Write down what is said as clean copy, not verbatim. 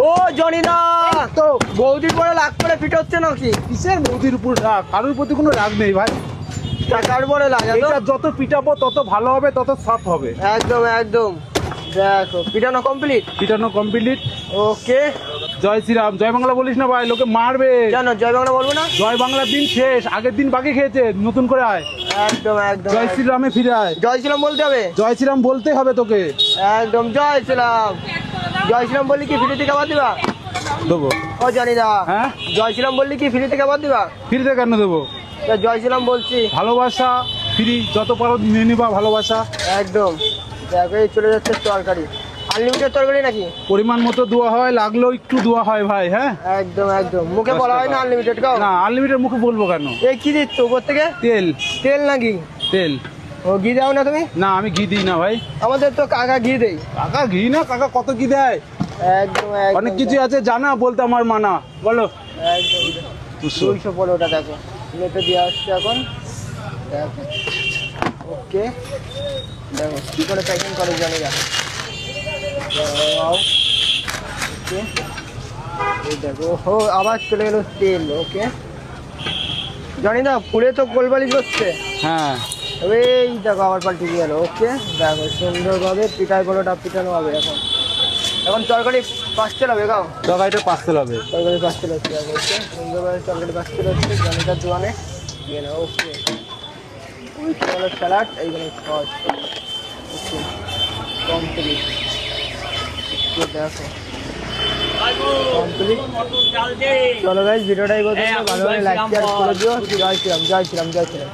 ও Johnny দা, তো বৌদির পরে রাগ করে পিট হচ্ছে নাকি? কিসের বৌদির উপর রাগ? কারোর প্রতি কোনো রাগ নেই ভাই। টাকার পরে লাগে তো? এটা যত পিটাবো তত ভালো হবে, তত সফট হবে। একদম একদম। দেখো পিটানো কমপ্লিট। পিটানো কমপ্লিট। ওকে। জয় শ্রীরাম, জয় বাংলা বলিস না ভাই, লোকে মারবে। কেন জয় বাংলা বলবো না? জয় বাংলার দিন শেষ, আগের দিন বাকি খেয়েছে, নতুন করে আয়। একদম একদম। জয় শ্রীরামে ফিরে আয়। জয় শ্রীরাম বলতে হবে? জয় শ্রীরাম বলতে হবে তোকে। একদম জয় শ্রীরাম। জয় শ্রীরাম বললি কি ফ্রিতে খাবার দিবা? দেবো। ও জানি না। হ্যাঁ, জয় শ্রীরাম বললি কি ফ্রিতে খাবার দিবা? ফিরতে কেন দেবো? তা জয় শ্রীরাম বলছি। ভালোবাসা ফ্রি, যত পারো নিয়ে নিবা ভালোবাসা। একদম। দেখো এই চলে যাচ্ছে তরকারি, আনলিমিটেড তরকারি নাকি? পরিমাণ মতো দেওয়া হয়, লাগলেও একটু দেওয়া হয় ভাই। হ্যাঁ একদম একদম। মুখে বলা হয় না আনলিমিটেড খাও? না, আনলিমিটেড মুখে বলবো কেন? এই কি দিচ্ছ উপর থেকে? তেল। তেল নাকি? তেল। ও ঘি দাও না তুমি? না, আমি ঘি দিই না ভাই। আমাদের তো কাকা ঘি দেই। কাকা ঘি না, কাকা কত কি দেয়। একদম একদম। অনেক কিছু আছে জানা, বলতে আমার মানা। বলো। একদম 215টা দেখো নেটে দিয়ে আসছে এখন। দেখো ওকে, দেখো কি করে প্যাকিং করে জানি না। ওকে, এই দেখো ও আবার চলে গেল তেল। ওকে জানি না, পুড়ে তো গোলবালিশ করছে। হ্যাঁ, এই দেখো আবার পাল্টে গেল। ওকে দেখো সুন্দরভাবে পিঠায় পরোটা পিঠানো হবে এখন। এখন তরকারি পাঁচতে হবে গাও। তরকারিটা পাঁচতে হবে। তরকারি পাঁচতে হচ্ছে। ওকে সুন্দরভাবে তরকারি পাঁচতে হচ্ছে জনিটার দোকানে। ওকে ওই হলো স্যালাড, এইখানে সস। ওকে কমপ্লিট। দেখো কমপ্লিট। চলো গাইস, ভিডিওটা এই পর্যন্ত। ভালো লাগে লাইক শেয়ার করে দিও। জয় শ্রীরাম, জয় শ্রীরাম, জয় শ্রীরাম।